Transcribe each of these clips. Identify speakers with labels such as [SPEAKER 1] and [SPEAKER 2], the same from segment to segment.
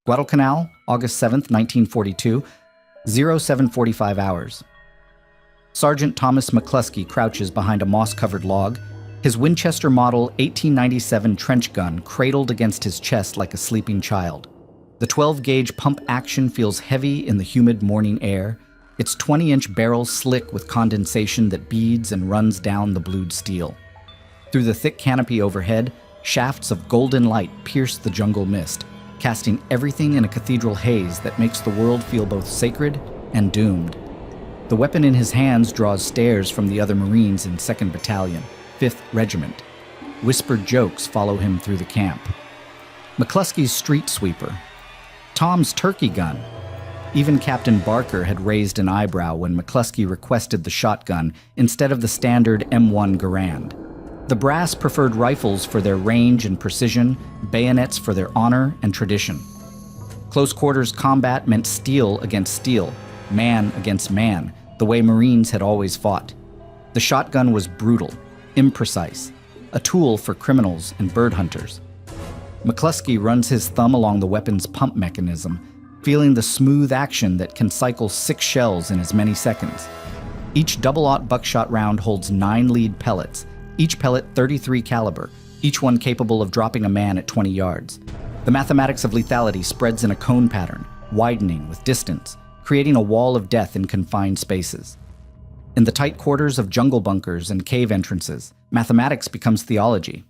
[SPEAKER 1] Guadalcanal, August 7th, 1942, 0745 hours. Sergeant Thomas McCluskey crouches behind a moss-covered log, his Winchester Model 1897 trench gun cradled against his chest like a sleeping child. The 12-gauge pump action feels heavy in the humid morning air, its 20-inch barrel slick with condensation that beads and runs down the blued steel. Through the thick canopy overhead, shafts of golden light pierce the jungle mist, casting everything in a cathedral haze that makes the world feel both sacred and doomed. The weapon in his hands draws stares from the other Marines in 2nd Battalion, 5th Regiment. Whispered jokes follow him through the camp. McCluskey's street sweeper. Tom's turkey gun. Even Captain Barker had raised an eyebrow when McCluskey requested the shotgun instead of the standard M1 Garand. The brass preferred rifles for their range and precision, bayonets for their honor and tradition. Close quarters combat meant steel against steel, man against man, the way Marines had always fought. The shotgun was brutal, imprecise, a tool for criminals and bird hunters. McCluskey runs his thumb along the weapon's pump mechanism, feeling the smooth action that can cycle 6 shells in as many seconds. Each double-aught buckshot round holds 9 lead pellets, each pellet 33 caliber, each one capable of dropping a man at 20 yards. The mathematics of lethality spreads in a cone pattern, widening with distance, creating a wall of death in confined spaces. In the tight quarters of jungle bunkers and cave entrances, mathematics becomes theology.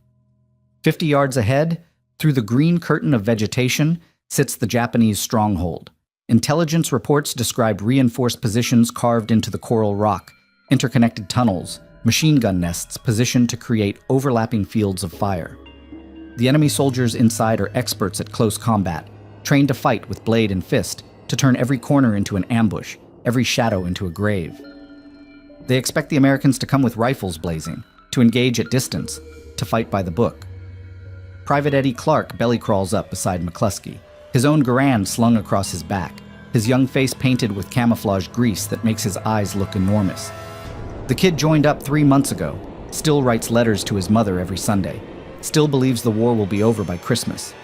[SPEAKER 1] 50 yards ahead, through the green curtain of vegetation, sits the Japanese stronghold. Intelligence reports describe reinforced positions carved into the coral rock, interconnected tunnels, machine gun nests positioned to create overlapping fields of fire. The enemy soldiers inside are experts at close combat, trained to fight with blade and fist, to turn every corner into an ambush, every shadow into a grave. They expect the Americans to come with rifles blazing, to engage at distance, to fight by the book. Private Eddie Clark belly crawls up beside McCluskey, his own Garand slung across his back, his young face painted with camouflage grease that makes his eyes look enormous. The kid joined up 3 months ago, still writes letters to his mother every Sunday, still believes the war will be over by Christmas.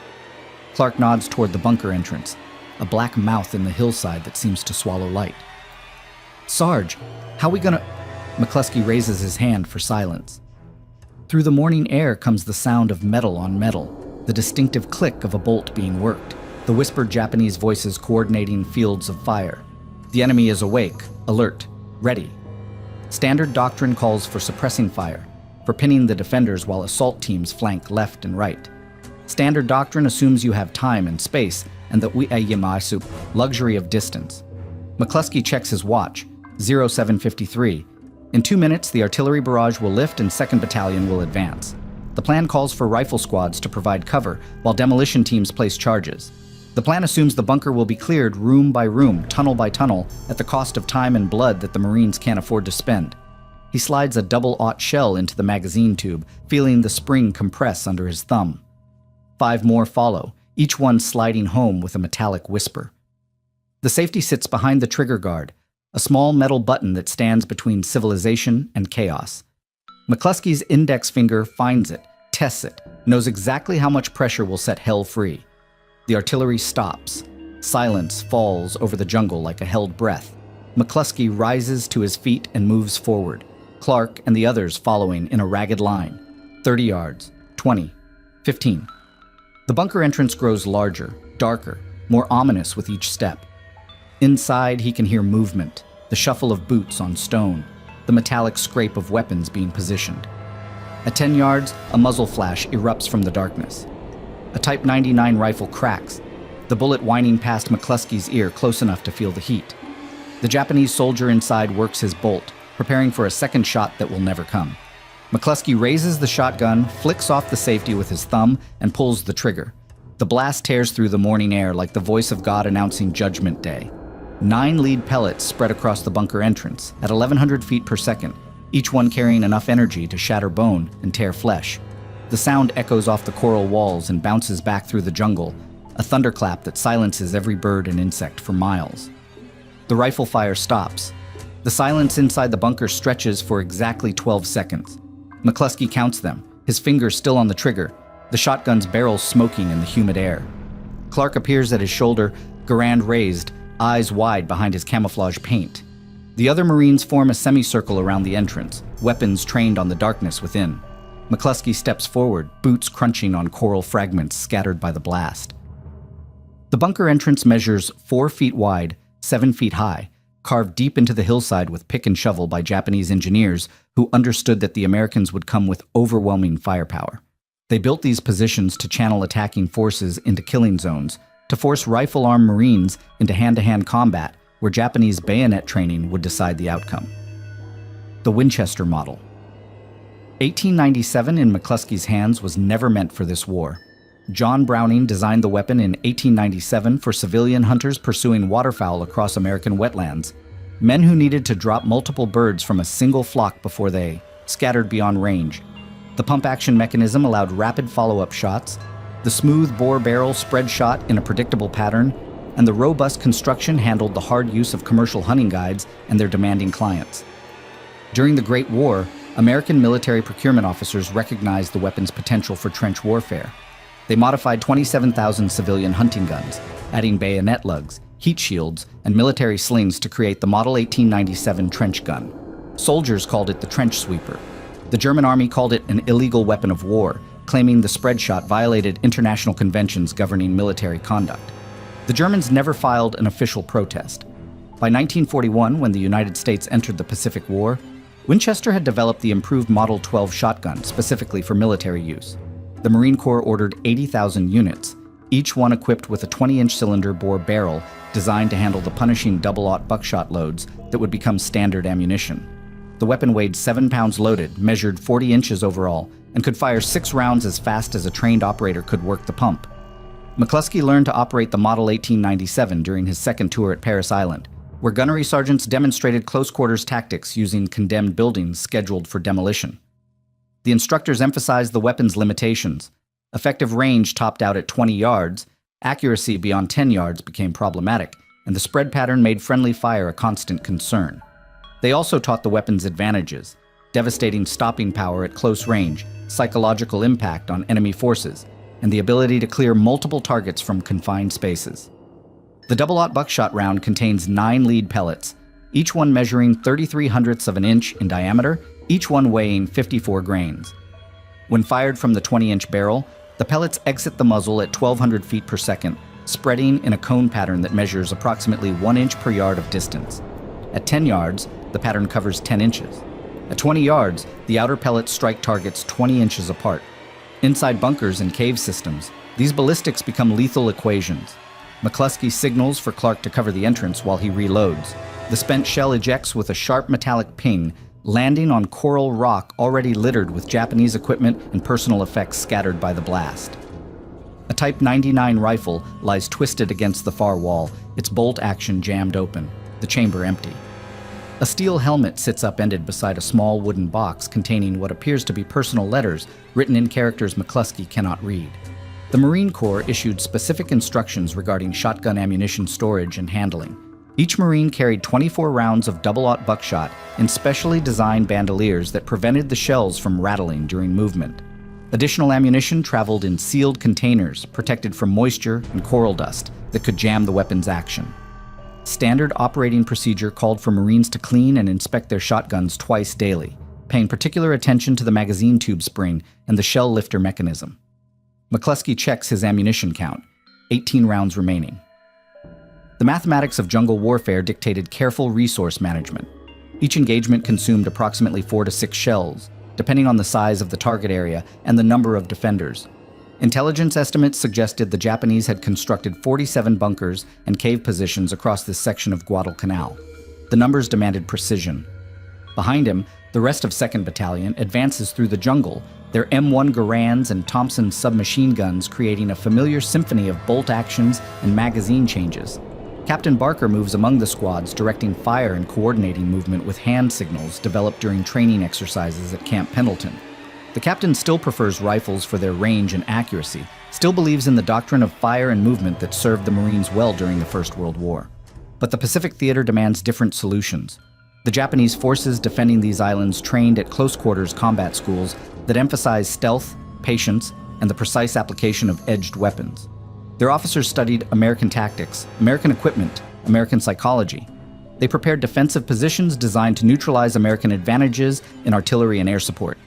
[SPEAKER 1] Clark nods toward the bunker entrance, a black mouth in the hillside that seems to swallow light. Sarge, how we gonna... McCluskey raises his hand for silence. Through the morning air comes the sound of metal on metal, the distinctive click of a bolt being worked, the whispered Japanese voices coordinating fields of fire. The enemy is awake, alert, ready. Standard doctrine calls for suppressing fire, for pinning the defenders while assault teams flank left and right. Standard doctrine assumes you have time and space and the uiyimasu, luxury of distance. McCluskey checks his watch, 0753. In 2 minutes, the artillery barrage will lift and 2nd Battalion will advance. The plan calls for rifle squads to provide cover while demolition teams place charges. The plan assumes the bunker will be cleared room by room, tunnel by tunnel, at the cost of time and blood that the Marines can't afford to spend. He slides a double-aught shell into the magazine tube, feeling the spring compress under his thumb. 5 more follow, each one sliding home with a metallic whisper. The safety sits behind the trigger guard, a small metal button that stands between civilization and chaos. McCluskey's index finger finds it, tests it, knows exactly how much pressure will set hell free. The artillery stops. Silence falls over the jungle like a held breath. McCluskey rises to his feet and moves forward, Clark and the others following in a ragged line. 30 yards, 20, 15. The bunker entrance grows larger, darker, more ominous with each step. Inside, he can hear movement, the shuffle of boots on stone, the metallic scrape of weapons being positioned. At 10 yards, a muzzle flash erupts from the darkness. A Type 99 rifle cracks, the bullet whining past McCluskey's ear close enough to feel the heat. The Japanese soldier inside works his bolt, preparing for a second shot that will never come. McCluskey raises the shotgun, flicks off the safety with his thumb, and pulls the trigger. The blast tears through the morning air like the voice of God announcing Judgment Day. 9 lead pellets spread across the bunker entrance at 1,100 feet per second, each one carrying enough energy to shatter bone and tear flesh. The sound echoes off the coral walls and bounces back through the jungle, a thunderclap that silences every bird and insect for miles. The rifle fire stops. The silence inside the bunker stretches for exactly 12 seconds. McCluskey counts them, his fingers still on the trigger, the shotgun's barrel smoking in the humid air. Clark appears at his shoulder, Garand raised, eyes wide behind his camouflage paint. The other Marines form a semicircle around the entrance, weapons trained on the darkness within. McCluskey steps forward, boots crunching on coral fragments scattered by the blast. The bunker entrance measures 4 feet wide, 7 feet high, carved deep into the hillside with pick and shovel by Japanese engineers who understood that the Americans would come with overwhelming firepower. They built these positions to channel attacking forces into killing zones, to force rifle-armed Marines into hand-to-hand combat where Japanese bayonet training would decide the outcome. The Winchester model. 1897 in McCluskey's hands was never meant for this war. John Browning designed the weapon in 1897 for civilian hunters pursuing waterfowl across American wetlands, men who needed to drop multiple birds from a single flock before they scattered beyond range. The pump-action mechanism allowed rapid follow-up shots, the smooth bore barrel spread shot in a predictable pattern, and the robust construction handled the hard use of commercial hunting guides and their demanding clients. During the Great War, American military procurement officers recognized the weapon's potential for trench warfare. They modified 27,000 civilian hunting guns, adding bayonet lugs, heat shields, and military slings to create the Model 1897 trench gun. Soldiers called it the trench sweeper. The German army called it an illegal weapon of war, claiming the spread shot violated international conventions governing military conduct. The Germans never filed an official protest. By 1941, when the United States entered the Pacific War, Winchester had developed the improved Model 12 shotgun specifically for military use. The Marine Corps ordered 80,000 units, each one equipped with a 20-inch cylinder bore barrel designed to handle the punishing double-aught buckshot loads that would become standard ammunition. The weapon weighed 7 pounds loaded, measured 40 inches overall, and could fire 6 rounds as fast as a trained operator could work the pump. McCluskey learned to operate the Model 1897 during his second tour at Parris Island, where gunnery sergeants demonstrated close-quarters tactics using condemned buildings scheduled for demolition. The instructors emphasized the weapon's limitations. Effective range topped out at 20 yards, accuracy beyond 10 yards became problematic, and the spread pattern made friendly fire a constant concern. They also taught the weapon's advantages: devastating stopping power at close range, psychological impact on enemy forces, and the ability to clear multiple targets from confined spaces. The double-aught buckshot round contains 9 lead pellets, each one measuring 33/100ths of an inch in diameter, each one weighing 54 grains. When fired from the 20-inch barrel, the pellets exit the muzzle at 1,200 feet per second, spreading in a cone pattern that measures approximately 1 inch per yard of distance. At 10 yards, the pattern covers 10 inches. At 20 yards, the outer pellets strike targets 20 inches apart. Inside bunkers and cave systems, these ballistics become lethal equations. McCluskey signals for Clark to cover the entrance while he reloads. The spent shell ejects with a sharp metallic ping, landing on coral rock already littered with Japanese equipment and personal effects scattered by the blast. A Type 99 rifle lies twisted against the far wall, its bolt action jammed open, the chamber empty. A steel helmet sits upended beside a small wooden box containing what appears to be personal letters written in characters McCluskey cannot read. The Marine Corps issued specific instructions regarding shotgun ammunition storage and handling. Each Marine carried 24 rounds of double-aught buckshot in specially designed bandoliers that prevented the shells from rattling during movement. Additional ammunition traveled in sealed containers protected from moisture and coral dust that could jam the weapon's action. Standard operating procedure called for Marines to clean and inspect their shotguns twice daily, paying particular attention to the magazine tube spring and the shell lifter mechanism. McCluskey checks his ammunition count, 18 rounds remaining. The mathematics of jungle warfare dictated careful resource management. Each engagement consumed approximately 4 to 6 shells, depending on the size of the target area and the number of defenders. Intelligence estimates suggested the Japanese had constructed 47 bunkers and cave positions across this section of Guadalcanal. The numbers demanded precision. Behind him, the rest of 2nd Battalion advances through the jungle, their M1 Garands and Thompson submachine guns creating a familiar symphony of bolt actions and magazine changes. Captain Barker moves among the squads, directing fire and coordinating movement with hand signals developed during training exercises at Camp Pendleton. The captain still prefers rifles for their range and accuracy, still believes in the doctrine of fire and movement that served the Marines well during the First World War. But the Pacific Theater demands different solutions. The Japanese forces defending these islands trained at close-quarters combat schools that emphasize stealth, patience, and the precise application of edged weapons. Their officers studied American tactics, American equipment, American psychology. They prepared defensive positions designed to neutralize American advantages in artillery and air support.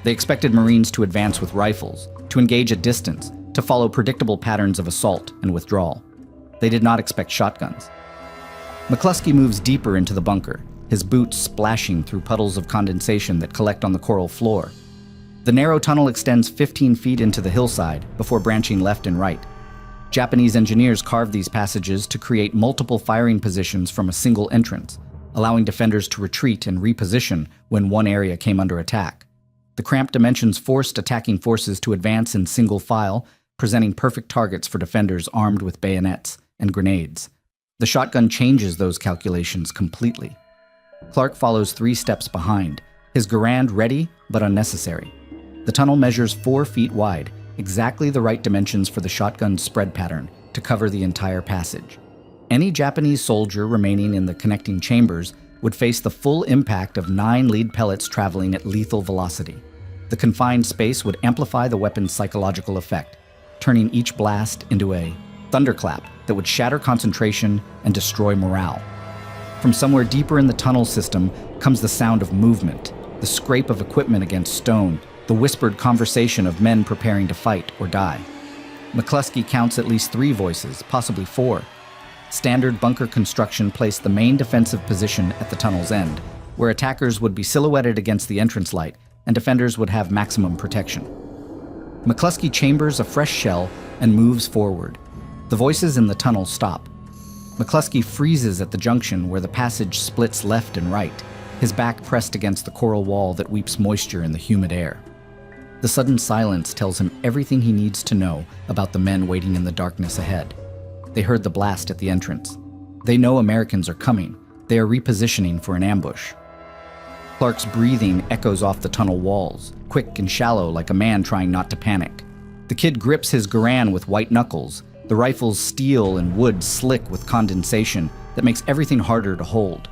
[SPEAKER 1] They expected Marines to advance with rifles, to engage at distance, to follow predictable patterns of assault and withdrawal. They did not expect shotguns. McCluskey moves deeper into the bunker, his boots splashing through puddles of condensation that collect on the coral floor. The narrow tunnel extends 15 feet into the hillside before branching left and right. Japanese engineers carved these passages to create multiple firing positions from a single entrance, allowing defenders to retreat and reposition when one area came under attack. The cramped dimensions forced attacking forces to advance in single file, presenting perfect targets for defenders armed with bayonets and grenades. The shotgun changes those calculations completely. Clark follows 3 steps behind, his Garand ready but unnecessary. The tunnel measures 4 feet wide, exactly the right dimensions for the shotgun's spread pattern to cover the entire passage. Any Japanese soldier remaining in the connecting chambers would face the full impact of 9 lead pellets traveling at lethal velocity. The confined space would amplify the weapon's psychological effect, turning each blast into a thunderclap that would shatter concentration and destroy morale. From somewhere deeper in the tunnel system comes the sound of movement, the scrape of equipment against stone, the whispered conversation of men preparing to fight or die. McCluskey counts at least 3 voices, possibly 4. Standard bunker construction placed the main defensive position at the tunnel's end, where attackers would be silhouetted against the entrance light and defenders would have maximum protection. McCluskey chambers a fresh shell and moves forward. The voices in the tunnel stop. McCluskey freezes at the junction where the passage splits left and right, his back pressed against the coral wall that weeps moisture in the humid air. The sudden silence tells him everything he needs to know about the men waiting in the darkness ahead. They heard the blast at the entrance. They know Americans are coming. They are repositioning for an ambush. Clark's breathing echoes off the tunnel walls, quick and shallow like a man trying not to panic. The kid grips his Garand with white knuckles, the rifle's steel and wood slick with condensation that makes everything harder to hold.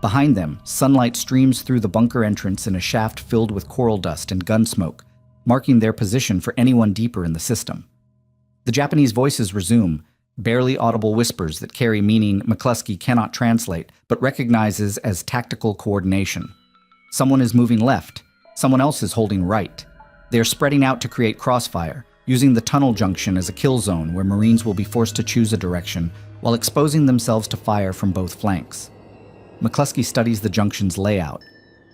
[SPEAKER 1] Behind them, sunlight streams through the bunker entrance in a shaft filled with coral dust and gun smoke, marking their position for anyone deeper in the system. The Japanese voices resume, barely audible whispers that carry meaning McCluskey cannot translate, but recognizes as tactical coordination. Someone is moving left, someone else is holding right. They are spreading out to create crossfire, using the tunnel junction as a kill zone where Marines will be forced to choose a direction while exposing themselves to fire from both flanks. McCluskey studies the junction's layout.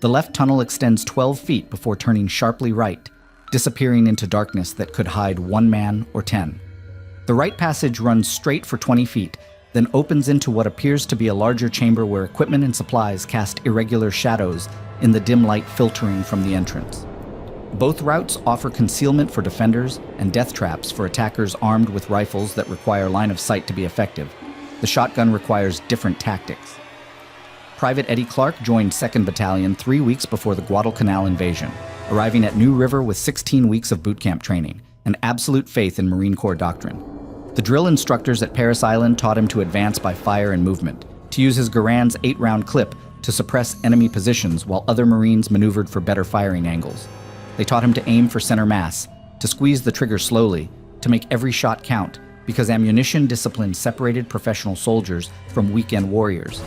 [SPEAKER 1] The left tunnel extends 12 feet before turning sharply right, disappearing into darkness that could hide 1 man or 10. The right passage runs straight for 20 feet, then opens into what appears to be a larger chamber where equipment and supplies cast irregular shadows in the dim light filtering from the entrance. Both routes offer concealment for defenders and death traps for attackers armed with rifles that require line of sight to be effective. The shotgun requires different tactics. Private Eddie Clark joined 2nd Battalion 3 weeks before the Guadalcanal invasion, arriving at New River with 16 weeks of boot camp training and absolute faith in Marine Corps doctrine. The drill instructors at Parris Island taught him to advance by fire and movement, to use his Garand's 8-round clip to suppress enemy positions while other Marines maneuvered for better firing angles. They taught him to aim for center mass, to squeeze the trigger slowly, to make every shot count, because ammunition discipline separated professional soldiers from weekend warriors.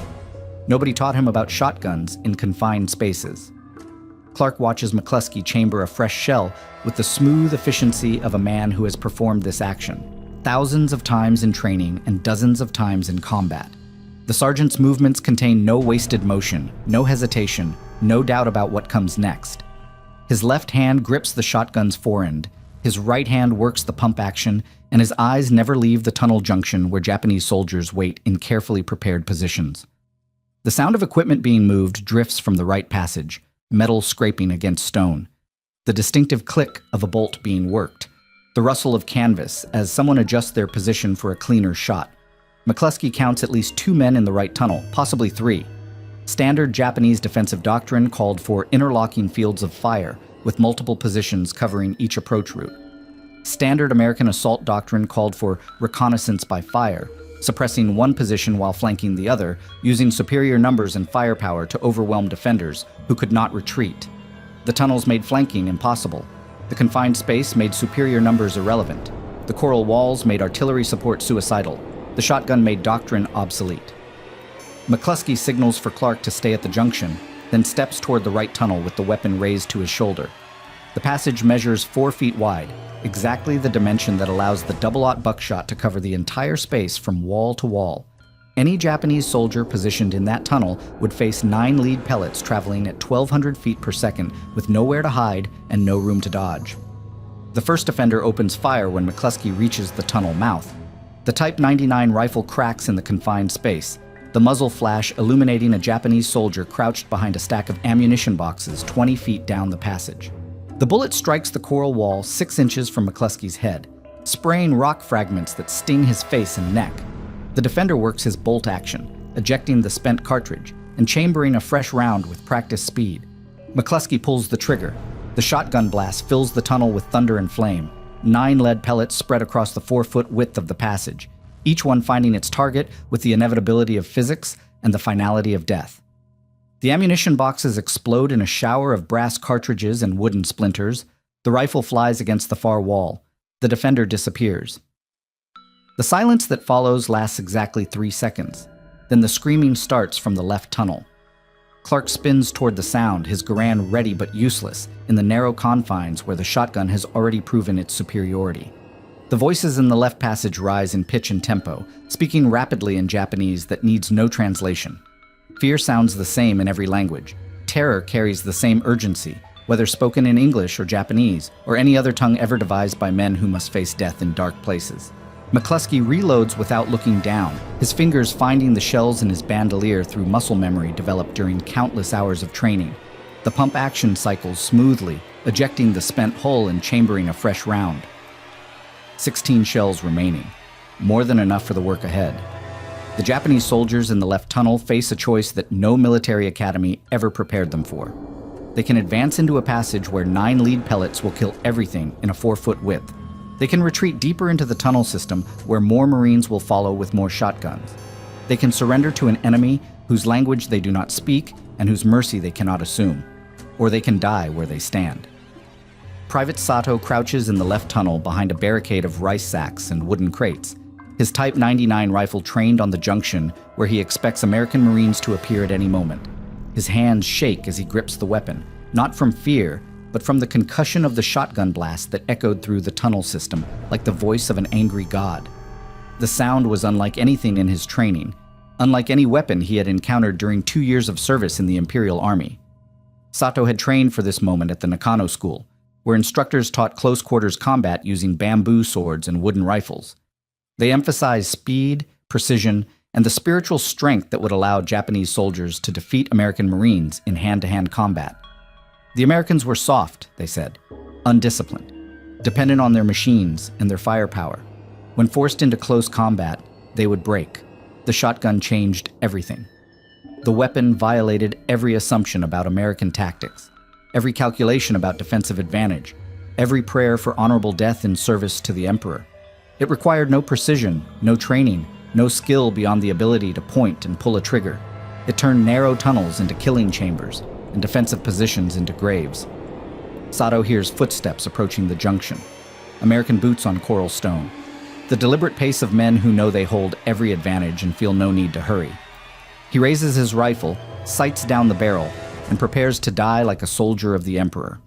[SPEAKER 1] Nobody taught him about shotguns in confined spaces. Clark watches McCluskey chamber a fresh shell with the smooth efficiency of a man who has performed this action, thousands of times in training and dozens of times in combat. The sergeant's movements contain no wasted motion, no hesitation, no doubt about what comes next. His left hand grips the shotgun's forend, his right hand works the pump action, and his eyes never leave the tunnel junction where Japanese soldiers wait in carefully prepared positions. The sound of equipment being moved drifts from the right passage, metal scraping against stone. The distinctive click of a bolt being worked. The rustle of canvas as someone adjusts their position for a cleaner shot. McCluskey counts at least 2 men in the right tunnel, possibly 3. Standard Japanese defensive doctrine called for interlocking fields of fire, with multiple positions covering each approach route. Standard American assault doctrine called for reconnaissance by fire, suppressing one position while flanking the other, using superior numbers and firepower to overwhelm defenders who could not retreat. The tunnels made flanking impossible. The confined space made superior numbers irrelevant. The coral walls made artillery support suicidal. The shotgun made doctrine obsolete. McCluskey signals for Clark to stay at the junction, then steps toward the right tunnel with the weapon raised to his shoulder. The passage measures 4 feet wide, exactly the dimension that allows the double-aught buckshot to cover the entire space from wall to wall. Any Japanese soldier positioned in that tunnel would face 9 lead pellets traveling at 1,200 feet per second with nowhere to hide and no room to dodge. The first offender opens fire when McCluskey reaches the tunnel mouth. The Type 99 rifle cracks in the confined space, the muzzle flash illuminating a Japanese soldier crouched behind a stack of ammunition boxes 20 feet down the passage. The bullet strikes the coral wall 6 inches from McCluskey's head, spraying rock fragments that sting his face and neck. The defender works his bolt action, ejecting the spent cartridge and chambering a fresh round with practiced speed. McCluskey pulls the trigger. The shotgun blast fills the tunnel with thunder and flame. 9 lead pellets spread across the 4-foot width of the passage, each one finding its target with the inevitability of physics and the finality of death. The ammunition boxes explode in a shower of brass cartridges and wooden splinters. The rifle flies against the far wall. The defender disappears. The silence that follows lasts exactly 3 seconds. Then the screaming starts from the left tunnel. Clark spins toward the sound, his Garand ready but useless, in the narrow confines where the shotgun has already proven its superiority. The voices in the left passage rise in pitch and tempo, speaking rapidly in Japanese that needs no translation. Fear sounds the same in every language. Terror carries the same urgency, whether spoken in English or Japanese, or any other tongue ever devised by men who must face death in dark places. McCluskey reloads without looking down, his fingers finding the shells in his bandolier through muscle memory developed during countless hours of training. The pump action cycles smoothly, ejecting the spent hull and chambering a fresh round. 16 shells remaining, more than enough for the work ahead. The Japanese soldiers in the left tunnel face a choice that no military academy ever prepared them for. They can advance into a passage where 9 lead pellets will kill everything in a 4-foot width. They can retreat deeper into the tunnel system where more Marines will follow with more shotguns. They can surrender to an enemy whose language they do not speak and whose mercy they cannot assume. Or they can die where they stand. Private Sato crouches in the left tunnel behind a barricade of rice sacks and wooden crates, his Type 99 rifle trained on the junction where he expects American Marines to appear at any moment. His hands shake as he grips the weapon, not from fear, but from the concussion of the shotgun blast that echoed through the tunnel system like the voice of an angry god. The sound was unlike anything in his training, unlike any weapon he had encountered during 2 years of service in the Imperial Army. Sato had trained for this moment at the Nakano School, where instructors taught close-quarters combat using bamboo swords and wooden rifles. They emphasized speed, precision, and the spiritual strength that would allow Japanese soldiers to defeat American Marines in hand-to-hand combat. The Americans were soft, they said, undisciplined, dependent on their machines and their firepower. When forced into close combat, they would break. The shotgun changed everything. The weapon violated every assumption about American tactics, every calculation about defensive advantage, every prayer for honorable death in service to the Emperor. It required no precision, no training, no skill beyond the ability to point and pull a trigger. It turned narrow tunnels into killing chambers and defensive positions into graves. Sato hears footsteps approaching the junction, American boots on coral stone, the deliberate pace of men who know they hold every advantage and feel no need to hurry. He raises his rifle, sights down the barrel, and prepares to die like a soldier of the Emperor.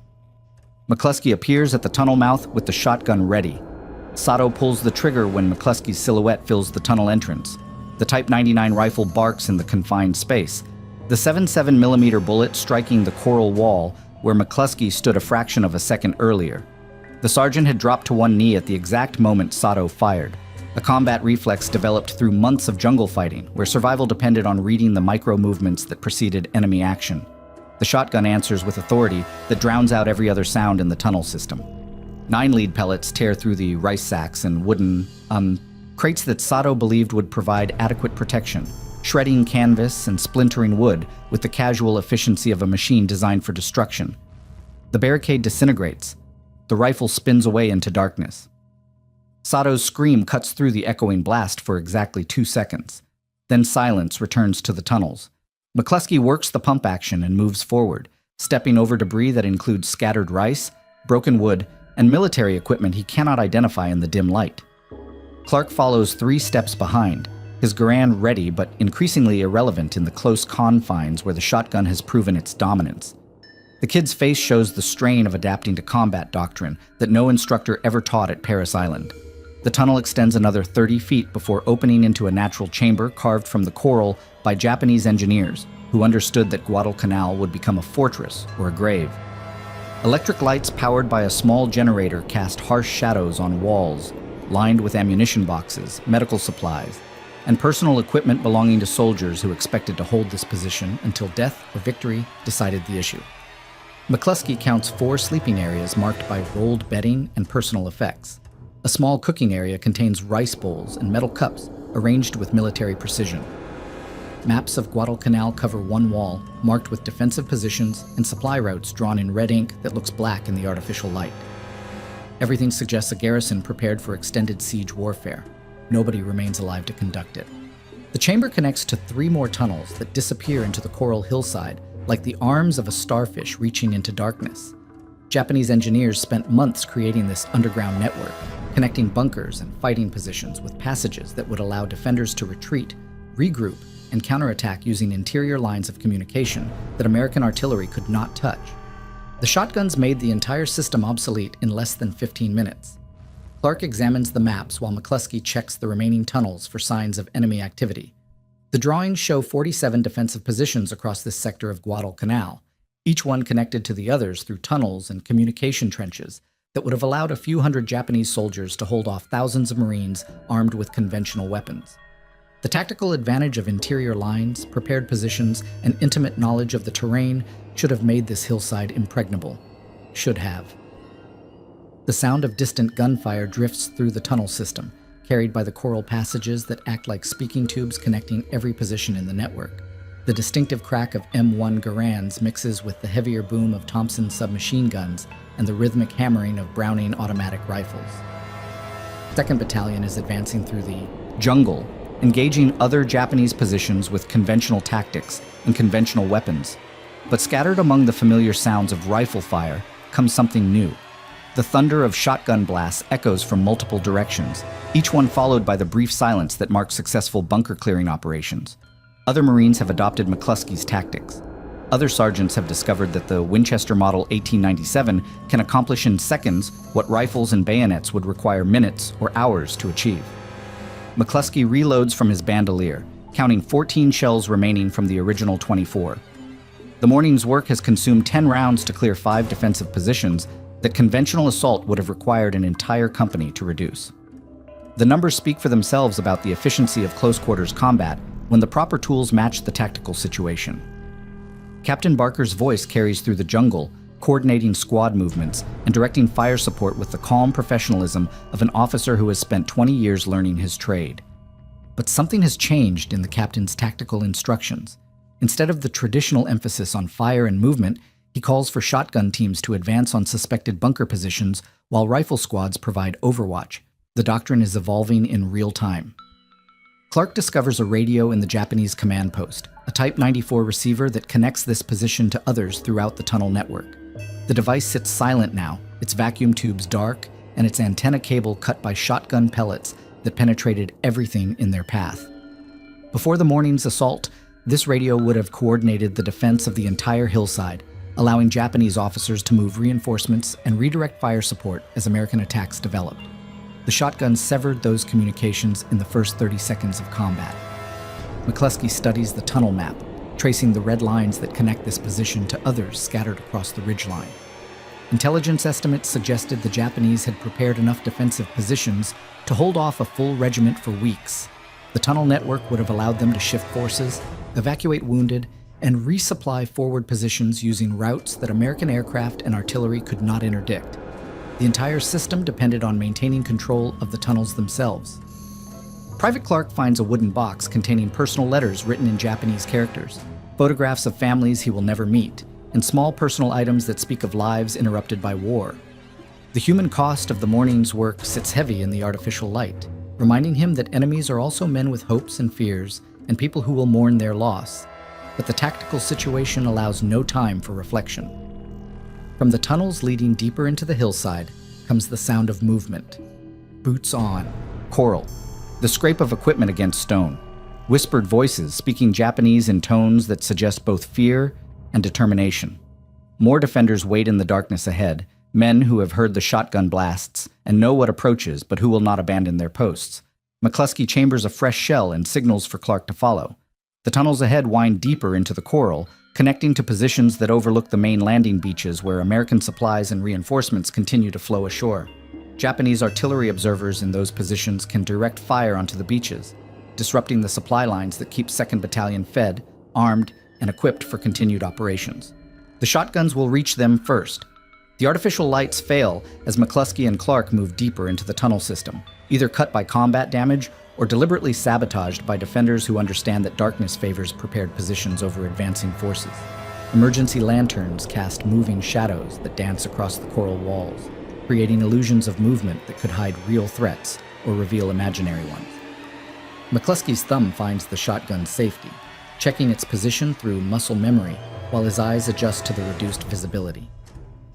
[SPEAKER 1] McCluskey appears at the tunnel mouth with the shotgun ready. Sato pulls the trigger when McCluskey's silhouette fills the tunnel entrance. The Type 99 rifle barks in the confined space, the 7.7mm bullet striking the coral wall where McCluskey stood a fraction of a second earlier. The sergeant had dropped to one knee at the exact moment Sato fired, a combat reflex developed through months of jungle fighting where survival depended on reading the micro-movements that preceded enemy action. The shotgun answers with authority that drowns out every other sound in the tunnel system. 9 lead pellets tear through the rice sacks and wooden, crates that Sato believed would provide adequate protection, shredding canvas and splintering wood with the casual efficiency of a machine designed for destruction. The barricade disintegrates. The rifle spins away into darkness. Sato's scream cuts through the echoing blast for exactly 2 seconds. Then silence returns to the tunnels. McCluskey works the pump action and moves forward, stepping over debris that includes scattered rice, broken wood, and military equipment he cannot identify in the dim light. Clark follows 3 steps behind, his Garand ready but increasingly irrelevant in the close confines where the shotgun has proven its dominance. The kid's face shows the strain of adapting to combat doctrine that no instructor ever taught at Paris Island. The tunnel extends another 30 feet before opening into a natural chamber carved from the coral by Japanese engineers who understood that Guadalcanal would become a fortress or a grave. Electric lights powered by a small generator cast harsh shadows on walls, lined with ammunition boxes, medical supplies, and personal equipment belonging to soldiers who expected to hold this position until death or victory decided the issue. McCluskey counts 4 sleeping areas marked by rolled bedding and personal effects. A small cooking area contains rice bowls and metal cups arranged with military precision. Maps of Guadalcanal cover one wall, marked with defensive positions and supply routes drawn in red ink that looks black in the artificial light. Everything suggests a garrison prepared for extended siege warfare. Nobody remains alive to conduct it. The chamber connects to 3 more tunnels that disappear into the coral hillside, like the arms of a starfish reaching into darkness. Japanese engineers spent months creating this underground network, connecting bunkers and fighting positions with passages that would allow defenders to retreat, regroup, and counterattack using interior lines of communication that American artillery could not touch. The shotguns made the entire system obsolete in less than 15 minutes. Clark examines the maps while McCluskey checks the remaining tunnels for signs of enemy activity. The drawings show 47 defensive positions across this sector of Guadalcanal, each one connected to the others through tunnels and communication trenches that would have allowed a few hundred Japanese soldiers to hold off thousands of Marines armed with conventional weapons. The tactical advantage of interior lines, prepared positions, and intimate knowledge of the terrain should have made this hillside impregnable. Should have. The sound of distant gunfire drifts through the tunnel system, carried by the coral passages that act like speaking tubes connecting every position in the network. The distinctive crack of M1 Garands mixes with the heavier boom of Thompson submachine guns and the rhythmic hammering of Browning automatic rifles. 2nd Battalion is advancing through the jungle, engaging other Japanese positions with conventional tactics and conventional weapons. But scattered among the familiar sounds of rifle fire comes something new. The thunder of shotgun blasts echoes from multiple directions, each one followed by the brief silence that marks successful bunker clearing operations. Other Marines have adopted McCluskey's tactics. Other sergeants have discovered that the Winchester Model 1897 can accomplish in seconds what rifles and bayonets would require minutes or hours to achieve. McCluskey reloads from his bandolier, counting 14 shells remaining from the original 24. The morning's work has consumed 10 rounds to clear 5 defensive positions that conventional assault would have required an entire company to reduce. The numbers speak for themselves about the efficiency of close-quarters combat when the proper tools match the tactical situation. Captain Barker's voice carries through the jungle, coordinating squad movements and directing fire support with the calm professionalism of an officer who has spent 20 years learning his trade. But something has changed in the captain's tactical instructions. Instead of the traditional emphasis on fire and movement, he calls for shotgun teams to advance on suspected bunker positions while rifle squads provide overwatch. The doctrine is evolving in real time. Clark discovers a radio in the Japanese command post, a Type 94 receiver that connects this position to others throughout the tunnel network. The device sits silent now, its vacuum tubes dark, and its antenna cable cut by shotgun pellets that penetrated everything in their path. Before the morning's assault, this radio would have coordinated the defense of the entire hillside, allowing Japanese officers to move reinforcements and redirect fire support as American attacks developed. The shotguns severed those communications in the first 30 seconds of combat. McCluskey studies the tunnel map, tracing the red lines that connect this position to others scattered across the ridgeline. Intelligence estimates suggested the Japanese had prepared enough defensive positions to hold off a full regiment for weeks. The tunnel network would have allowed them to shift forces, evacuate wounded, and resupply forward positions using routes that American aircraft and artillery could not interdict. The entire system depended on maintaining control of the tunnels themselves. Private Clark finds a wooden box containing personal letters written in Japanese characters, photographs of families he will never meet, and small personal items that speak of lives interrupted by war. The human cost of the morning's work sits heavy in the artificial light, reminding him that enemies are also men with hopes and fears, and people who will mourn their loss. But the tactical situation allows no time for reflection. From the tunnels leading deeper into the hillside, comes the sound of movement. Boots on. Coral. The scrape of equipment against stone. Whispered voices speaking Japanese in tones that suggest both fear and determination. More defenders wait in the darkness ahead, men who have heard the shotgun blasts and know what approaches but who will not abandon their posts. McCluskey chambers a fresh shell and signals for Clark to follow. The tunnels ahead wind deeper into the coral, connecting to positions that overlook the main landing beaches where American supplies and reinforcements continue to flow ashore. Japanese artillery observers in those positions can direct fire onto the beaches, disrupting the supply lines that keep 2nd Battalion fed, armed, and equipped for continued operations. The shotguns will reach them first. The artificial lights fail as McCluskey and Clark move deeper into the tunnel system, either cut by combat damage or deliberately sabotaged by defenders who understand that darkness favors prepared positions over advancing forces. Emergency lanterns cast moving shadows that dance across the coral walls, creating illusions of movement that could hide real threats or reveal imaginary ones. McCluskey's thumb finds the shotgun's safety, checking its position through muscle memory while his eyes adjust to the reduced visibility.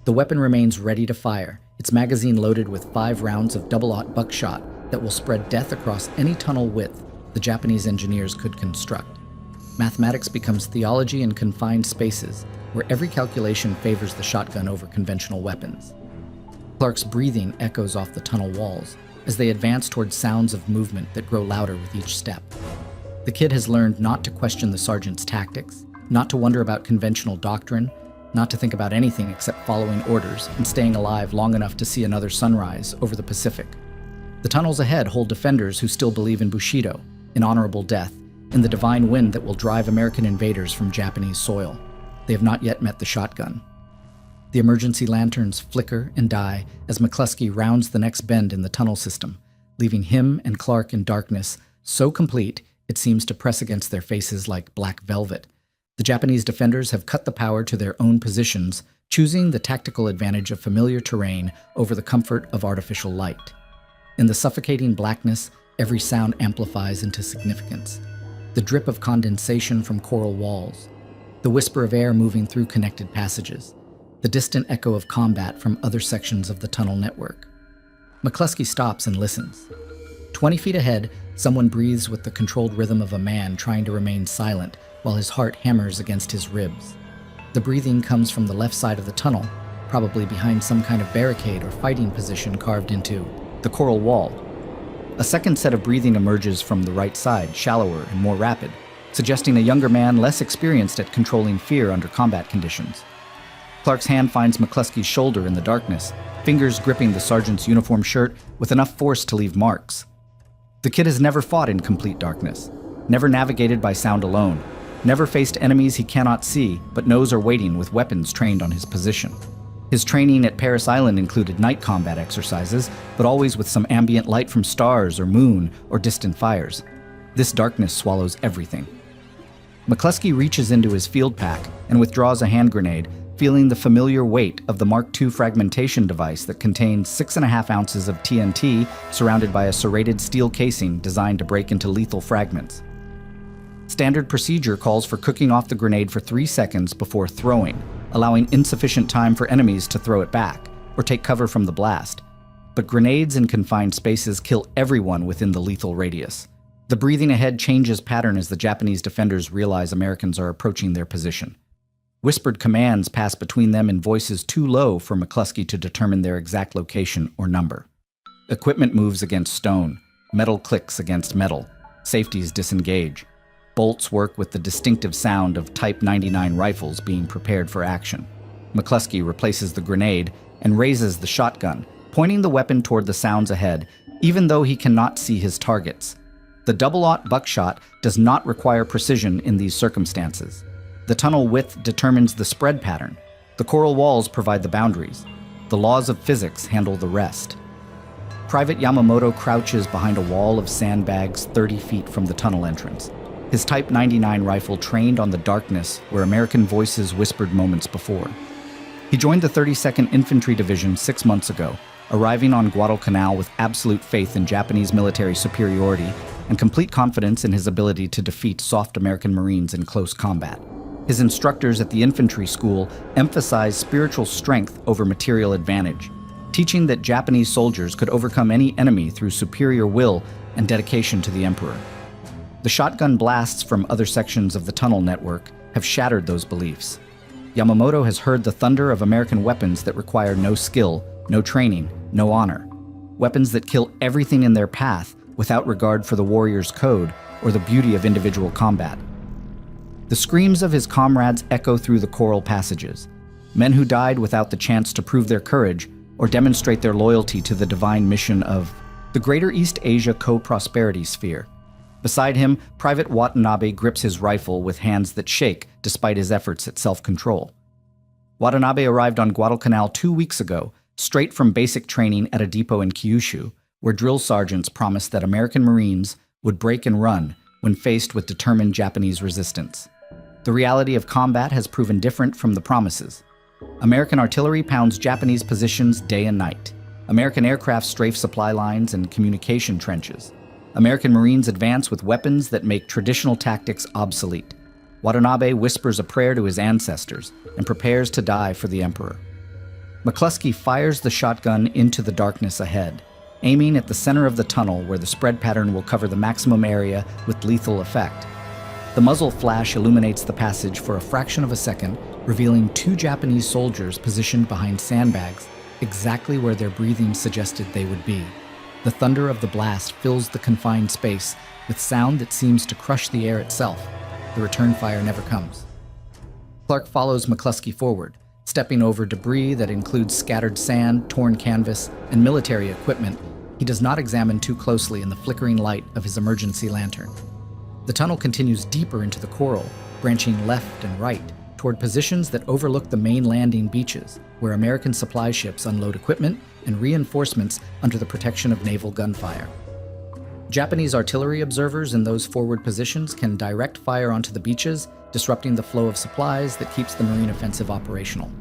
[SPEAKER 1] The weapon remains ready to fire, its magazine loaded with 5 rounds of double-aught buckshot that will spread death across any tunnel width the Japanese engineers could construct. Mathematics becomes theology in confined spaces, where every calculation favors the shotgun over conventional weapons. Clark's breathing echoes off the tunnel walls as they advance toward sounds of movement that grow louder with each step. The kid has learned not to question the sergeant's tactics, not to wonder about conventional doctrine, not to think about anything except following orders and staying alive long enough to see another sunrise over the Pacific. The tunnels ahead hold defenders who still believe in Bushido, in honorable death, in the divine wind that will drive American invaders from Japanese soil. They have not yet met the shotgun. The emergency lanterns flicker and die as McCluskey rounds the next bend in the tunnel system, leaving him and Clark in darkness so complete it seems to press against their faces like black velvet. The Japanese defenders have cut the power to their own positions, choosing the tactical advantage of familiar terrain over the comfort of artificial light. In the suffocating blackness, every sound amplifies into significance. The drip of condensation from coral walls, the whisper of air moving through connected passages, the distant echo of combat from other sections of the tunnel network. McCluskey stops and listens. 20 feet ahead, someone breathes with the controlled rhythm of a man trying to remain silent while his heart hammers against his ribs. The breathing comes from the left side of the tunnel, probably behind some kind of barricade or fighting position carved into the coral wall. A second set of breathing emerges from the right side, shallower and more rapid, suggesting a younger man less experienced at controlling fear under combat conditions. Clark's hand finds McCluskey's shoulder in the darkness, fingers gripping the sergeant's uniform shirt with enough force to leave marks. The kid has never fought in complete darkness, never navigated by sound alone, never faced enemies he cannot see but knows are waiting with weapons trained on his position. His training at Paris Island included night combat exercises, but always with some ambient light from stars or moon or distant fires. This darkness swallows everything. McCluskey reaches into his field pack and withdraws a hand grenade, feeling the familiar weight of the Mark II fragmentation device that contains 6.5 ounces of TNT surrounded by a serrated steel casing designed to break into lethal fragments. Standard procedure calls for cooking off the grenade for 3 seconds before throwing, allowing insufficient time for enemies to throw it back or take cover from the blast. But grenades in confined spaces kill everyone within the lethal radius. The breathing ahead changes pattern as the Japanese defenders realize Americans are approaching their position. Whispered commands pass between them in voices too low for McCluskey to determine their exact location or number. Equipment moves against stone, metal clicks against metal, safeties disengage. Bolts work with the distinctive sound of Type 99 rifles being prepared for action. McCluskey replaces the grenade and raises the shotgun, pointing the weapon toward the sounds ahead, even though he cannot see his targets. The double-aught buckshot does not require precision in these circumstances. The tunnel width determines the spread pattern. The coral walls provide the boundaries. The laws of physics handle the rest. Private Yamamoto crouches behind a wall of sandbags 30 feet from the tunnel entrance, his Type 99 rifle trained on the darkness where American voices whispered moments before. He joined the 32nd Infantry Division 6 months ago, arriving on Guadalcanal with absolute faith in Japanese military superiority and complete confidence in his ability to defeat soft American Marines in close combat. His instructors at the infantry school emphasize spiritual strength over material advantage. teaching that Japanese soldiers could overcome any enemy through superior will and dedication to the emperor. The shotgun blasts from other sections of the tunnel network have shattered those beliefs. Yamamoto has heard the thunder of American weapons that require no skill, no training, no honor. Weapons that kill everything in their path without regard for the warrior's code or the beauty of individual combat. The screams of his comrades echo through the choral passages, men who died without the chance to prove their courage or demonstrate their loyalty to the divine mission of the Greater East Asia Co-Prosperity Sphere. Beside him, Private Watanabe grips his rifle with hands that shake despite his efforts at self-control. Watanabe arrived on Guadalcanal 2 weeks ago, straight from basic training at a depot in Kyushu, where drill sergeants promised that American Marines would break and run when faced with determined Japanese resistance. The reality of combat has proven different from the promises. American artillery pounds Japanese positions day and night. American aircraft strafe supply lines and communication trenches. American Marines advance with weapons that make traditional tactics obsolete. Watanabe whispers a prayer to his ancestors and prepares to die for the emperor. McCluskey fires the shotgun into the darkness ahead, aiming at the center of the tunnel where the spread pattern will cover the maximum area with lethal effect. The muzzle flash illuminates the passage for a fraction of a second, revealing 2 Japanese soldiers positioned behind sandbags, exactly where their breathing suggested they would be. The thunder of the blast fills the confined space with sound that seems to crush the air itself. The return fire never comes. Clark follows McCluskey forward, stepping over debris that includes scattered sand, torn canvas, and military equipment he does not examine too closely in the flickering light of his emergency lantern. The tunnel continues deeper into the coral, branching left and right toward positions that overlook the main landing beaches, where American supply ships unload equipment and reinforcements under the protection of naval gunfire. Japanese artillery observers in those forward positions can direct fire onto the beaches, disrupting the flow of supplies that keeps the Marine offensive operational.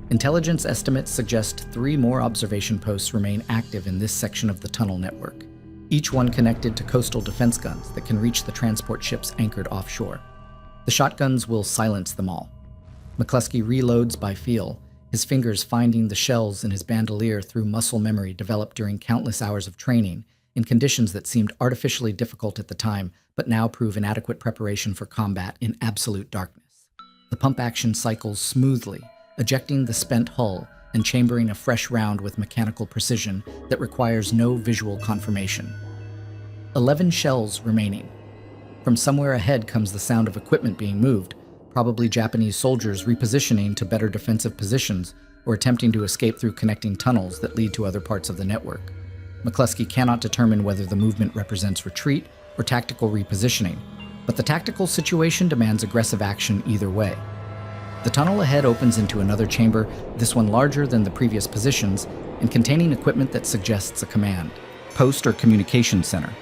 [SPEAKER 1] Intelligence estimates suggest 3 more observation posts remain active in this section of the tunnel network, each one connected to coastal defense guns that can reach the transport ships anchored offshore. The shotguns will silence them all. McCluskey reloads by feel, his fingers finding the shells in his bandolier through muscle memory developed during countless hours of training in conditions that seemed artificially difficult at the time, but now prove inadequate preparation for combat in absolute darkness. The pump action cycles smoothly, ejecting the spent hull and chambering a fresh round with mechanical precision that requires no visual confirmation. 11 shells remaining. From somewhere ahead comes the sound of equipment being moved, probably Japanese soldiers repositioning to better defensive positions or attempting to escape through connecting tunnels that lead to other parts of the network. McCluskey cannot determine whether the movement represents retreat or tactical repositioning, but the tactical situation demands aggressive action either way. The tunnel ahead opens into another chamber, this one larger than the previous positions, and containing equipment that suggests a command, post or communication center.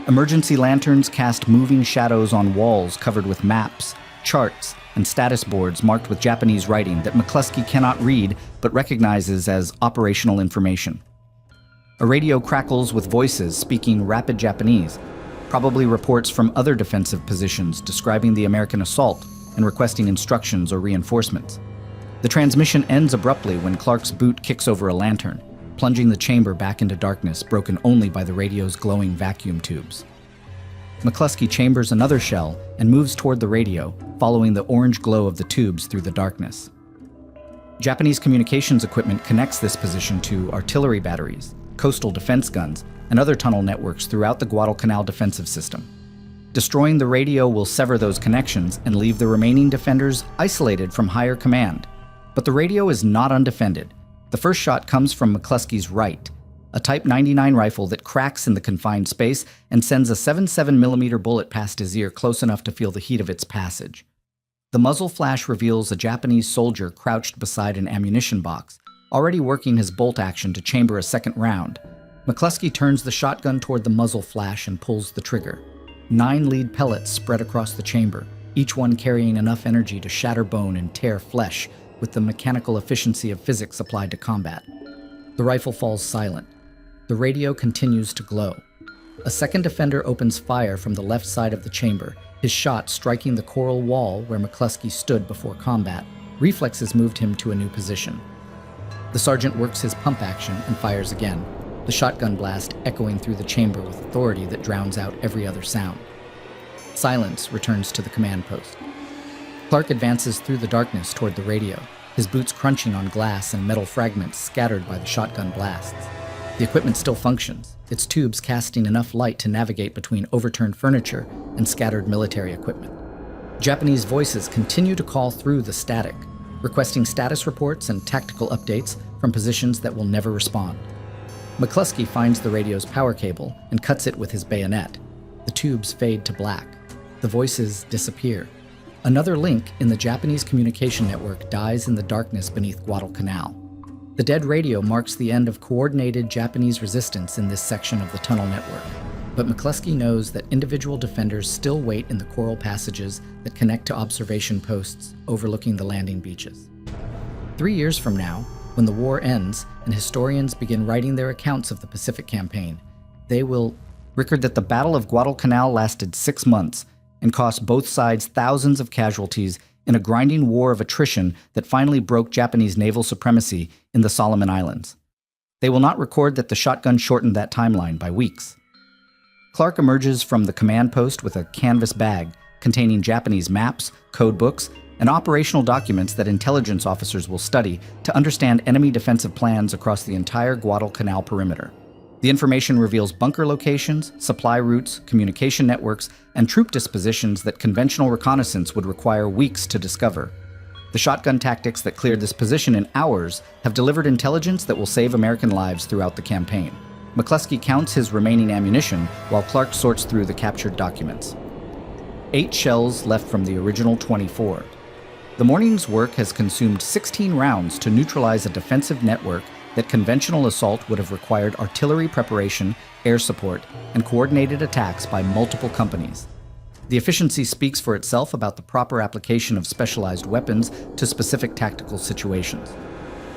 [SPEAKER 1] Emergency lanterns cast moving shadows on walls covered with maps, charts, and status boards marked with Japanese writing that McCluskey cannot read but recognizes as operational information. A radio crackles with voices speaking rapid Japanese, probably reports from other defensive positions describing the American assault and requesting instructions or reinforcements. The transmission ends abruptly when Clark's boot kicks over a lantern, plunging the chamber back into darkness broken only by the radio's glowing vacuum tubes. McCluskey chambers another shell and moves toward the radio, following the orange glow of the tubes through the darkness. Japanese communications equipment connects this position to artillery batteries, coastal defense guns, and other tunnel networks throughout the Guadalcanal defensive system. Destroying the radio will sever those connections and leave the remaining defenders isolated from higher command. But the radio is not undefended. The first shot comes from McCluskey's right, a Type 99 rifle that cracks in the confined space and sends a 7.7mm bullet past his ear close enough to feel the heat of its passage. The muzzle flash reveals a Japanese soldier crouched beside an ammunition box, already working his bolt action to chamber a second round. McCluskey turns the shotgun toward the muzzle flash and pulls the trigger. 9 lead pellets spread across the chamber, each one carrying enough energy to shatter bone and tear flesh with the mechanical efficiency of physics applied to combat. The rifle falls silent. The radio continues to glow. A second defender opens fire from the left side of the chamber, his shot striking the coral wall where McCluskey stood before combat. Reflexes moved him to a new position. The sergeant works his pump action and fires again, the shotgun blast echoing through the chamber with authority that drowns out every other sound. Silence returns to the command post. Clark advances through the darkness toward the radio, his boots crunching on glass and metal fragments scattered by the shotgun blasts. The equipment still functions, its tubes casting enough light to navigate between overturned furniture and scattered military equipment. Japanese voices continue to call through the static, requesting status reports and tactical updates from positions that will never respond. McCluskey finds the radio's power cable and cuts it with his bayonet. The tubes fade to black. The voices disappear. Another link in the Japanese communication network dies in the darkness beneath Guadalcanal. The dead radio marks the end of coordinated Japanese resistance in this section of the tunnel network, but McCluskey knows that individual defenders still wait in the coral passages that connect to observation posts overlooking the landing beaches. 3 years from now, when the war ends and historians begin writing their accounts of the Pacific Campaign, they will record that the Battle of Guadalcanal lasted 6 months and cost both sides thousands of casualties in a grinding war of attrition that finally broke Japanese naval supremacy in the Solomon Islands. They will not record that the shotgun shortened that timeline by weeks. Clark emerges from the command post with a canvas bag containing Japanese maps, code books, and operational documents that intelligence officers will study to understand enemy defensive plans across the entire Guadalcanal perimeter. The information reveals bunker locations, supply routes, communication networks, and troop dispositions that conventional reconnaissance would require weeks to discover. The shotgun tactics that cleared this position in hours have delivered intelligence that will save American lives throughout the campaign. McCluskey counts his remaining ammunition while Clark sorts through the captured documents. 8 shells left from the original 24. The morning's work has consumed 16 rounds to neutralize a defensive network that conventional assault would have required artillery preparation, air support, and coordinated attacks by multiple companies. The efficiency speaks for itself about the proper application of specialized weapons to specific tactical situations.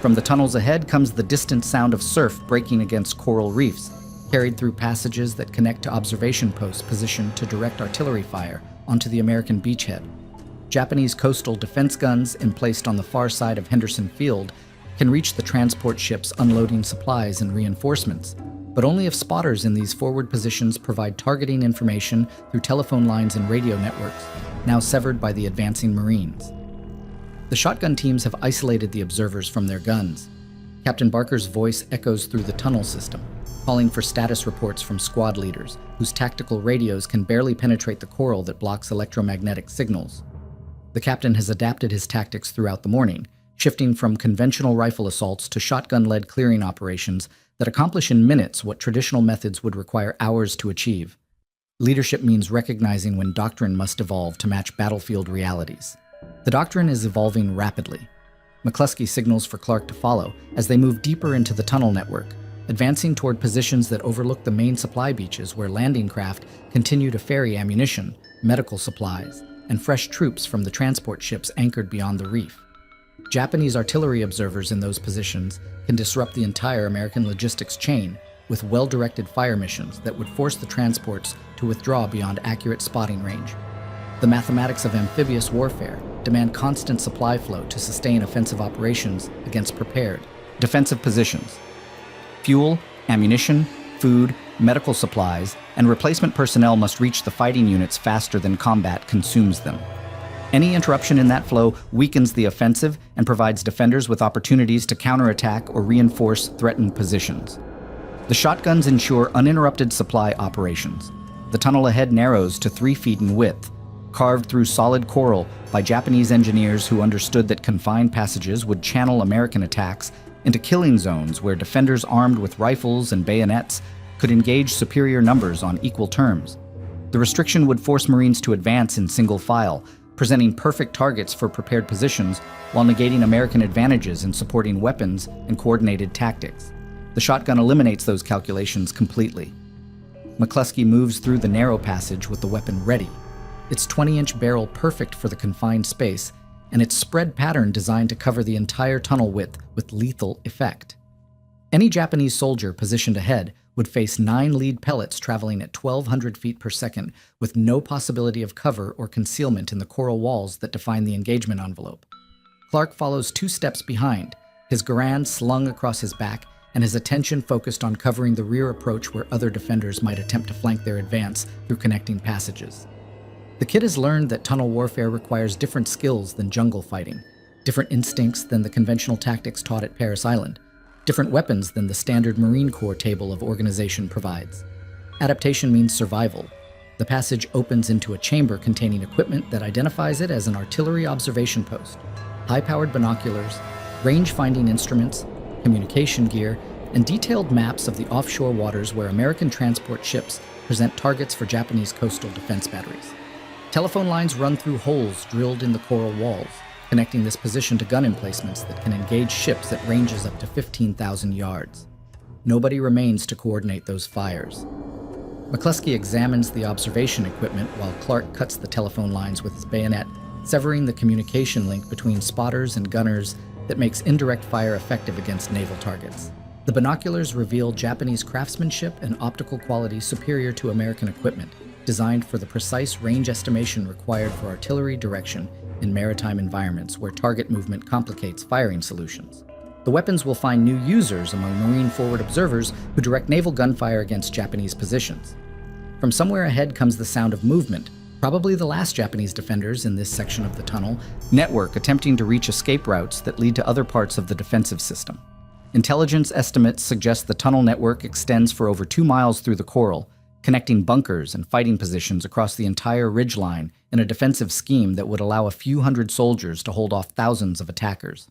[SPEAKER 1] From the tunnels ahead comes the distant sound of surf breaking against coral reefs, carried through passages that connect to observation posts positioned to direct artillery fire onto the American beachhead. Japanese coastal defense guns emplaced on the far side of Henderson Field can reach the transport ships unloading supplies and reinforcements, but only if spotters in these forward positions provide targeting information through telephone lines and radio networks, now severed by the advancing Marines. The shotgun teams have isolated the observers from their guns. Captain Barker's voice echoes through the tunnel system, calling for status reports from squad leaders, whose tactical radios can barely penetrate the coral that blocks electromagnetic signals. The captain has adapted his tactics throughout the morning, shifting from conventional rifle assaults to shotgun-led clearing operations that accomplish in minutes what traditional methods would require hours to achieve. Leadership means recognizing when doctrine must evolve to match battlefield realities. The doctrine is evolving rapidly. McCluskey signals for Clark to follow as they move deeper into the tunnel network, advancing toward positions that overlook the main supply beaches where landing craft continue to ferry ammunition, medical supplies, and fresh troops from the transport ships anchored beyond the reef. Japanese artillery observers in those positions can disrupt the entire American logistics chain with well-directed fire missions that would force the transports to withdraw beyond accurate spotting range. The mathematics of amphibious warfare demand constant supply flow to sustain offensive operations against prepared, defensive positions. Fuel, ammunition, food, medical supplies, and replacement personnel must reach the fighting units faster than combat consumes them. Any interruption in that flow weakens the offensive and provides defenders with opportunities to counterattack or reinforce threatened positions. The shotguns ensure uninterrupted supply operations. The tunnel ahead narrows to 3 feet in width, carved through solid coral by Japanese engineers who understood that confined passages would channel American attacks into killing zones where defenders armed with rifles and bayonets could engage superior numbers on equal terms. The restriction would force Marines to advance in single file, presenting perfect targets for prepared positions while negating American advantages in supporting weapons and coordinated tactics. The shotgun eliminates those calculations completely. McCluskey moves through the narrow passage with the weapon ready, its 20-inch barrel perfect for the confined space, and its spread pattern designed to cover the entire tunnel width with lethal effect. Any Japanese soldier positioned ahead would face 9 lead pellets traveling at 1,200 feet per second with no possibility of cover or concealment in the coral walls that define the engagement envelope. Clark follows 2 steps behind, his Garand slung across his back and his attention focused on covering the rear approach where other defenders might attempt to flank their advance through connecting passages. The kid has learned that tunnel warfare requires different skills than jungle fighting, different instincts than the conventional tactics taught at Paris Island, different weapons than the standard Marine Corps table of organization provides. Adaptation means survival. The passage opens into a chamber containing equipment that identifies it as an artillery observation post, high-powered binoculars, range-finding instruments, communication gear, and detailed maps of the offshore waters where American transport ships present targets for Japanese coastal defense batteries. Telephone lines run through holes drilled in the coral walls, connecting this position to gun emplacements that can engage ships at ranges up to 15,000 yards. Nobody remains to coordinate those fires. McCluskey examines the observation equipment while Clark cuts the telephone lines with his bayonet, severing the communication link between spotters and gunners that makes indirect fire effective against naval targets. The binoculars reveal Japanese craftsmanship and optical quality superior to American equipment, designed for the precise range estimation required for artillery direction in maritime environments where target movement complicates firing solutions. The weapons will find new users among Marine forward observers who direct naval gunfire against Japanese positions. From somewhere ahead comes the sound of movement, probably the last Japanese defenders in this section of the tunnel network attempting to reach escape routes that lead to other parts of the defensive system. Intelligence estimates suggest the tunnel network extends for over 2 miles through the coral, connecting bunkers and fighting positions across the entire ridgeline in a defensive scheme that would allow a few hundred soldiers to hold off thousands of attackers.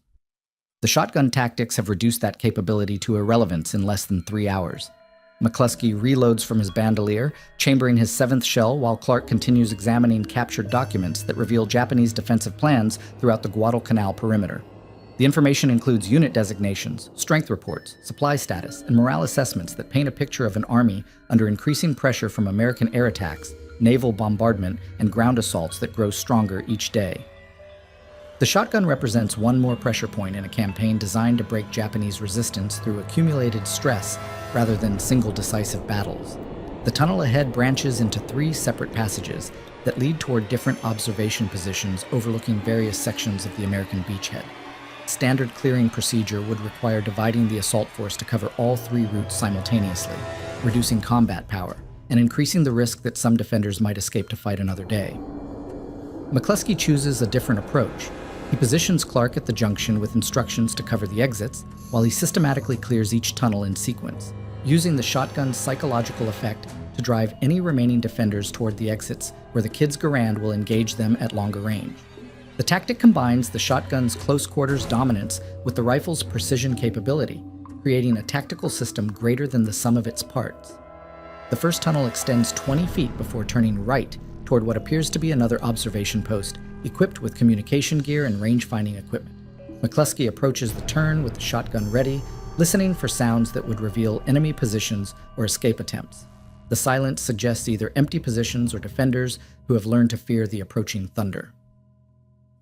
[SPEAKER 1] The shotgun tactics have reduced that capability to irrelevance in less than 3 hours. McCluskey reloads from his bandolier, chambering his 7th shell while Clark continues examining captured documents that reveal Japanese defensive plans throughout the Guadalcanal perimeter. The information includes unit designations, strength reports, supply status, and morale assessments that paint a picture of an army under increasing pressure from American air attacks, naval bombardment, and ground assaults that grow stronger each day. The shotgun represents one more pressure point in a campaign designed to break Japanese resistance through accumulated stress rather than single decisive battles. The tunnel ahead branches into 3 separate passages that lead toward different observation positions overlooking various sections of the American beachhead. Standard clearing procedure would require dividing the assault force to cover all 3 routes simultaneously, reducing combat power, and increasing the risk that some defenders might escape to fight another day. McCluskey chooses a different approach. He positions Clark at the junction with instructions to cover the exits, while he systematically clears each tunnel in sequence, using the shotgun's psychological effect to drive any remaining defenders toward the exits where the kid's Garand will engage them at longer range. The tactic combines the shotgun's close quarters dominance with the rifle's precision capability, creating a tactical system greater than the sum of its parts. The first tunnel extends 20 feet before turning right toward what appears to be another observation post, equipped with communication gear and range-finding equipment. McCluskey approaches the turn with the shotgun ready, listening for sounds that would reveal enemy positions or escape attempts. The silence suggests either empty positions or defenders who have learned to fear the approaching thunder.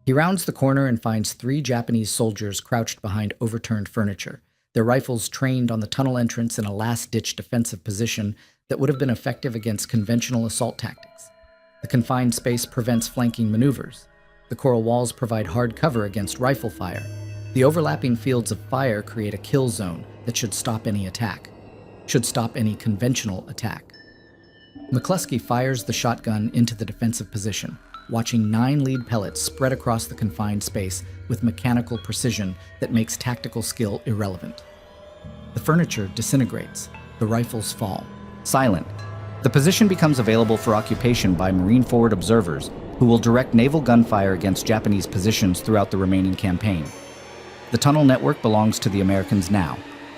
[SPEAKER 1] He rounds the corner and finds 3 Japanese soldiers crouched behind overturned furniture, their rifles trained on the tunnel entrance in a last-ditch defensive position that would have been effective against conventional assault tactics. The confined space prevents flanking maneuvers. The coral walls provide hard cover against rifle fire. The overlapping fields of fire create a kill zone that should stop any conventional attack. McCluskey fires the shotgun into the defensive position, watching 9 lead pellets spread across the confined space with mechanical precision that makes tactical skill irrelevant. The furniture disintegrates. The rifles fall. Silent. The position becomes available for occupation by Marine forward observers who will direct naval gunfire against Japanese positions throughout the remaining campaign. The tunnel network belongs to the Americans now,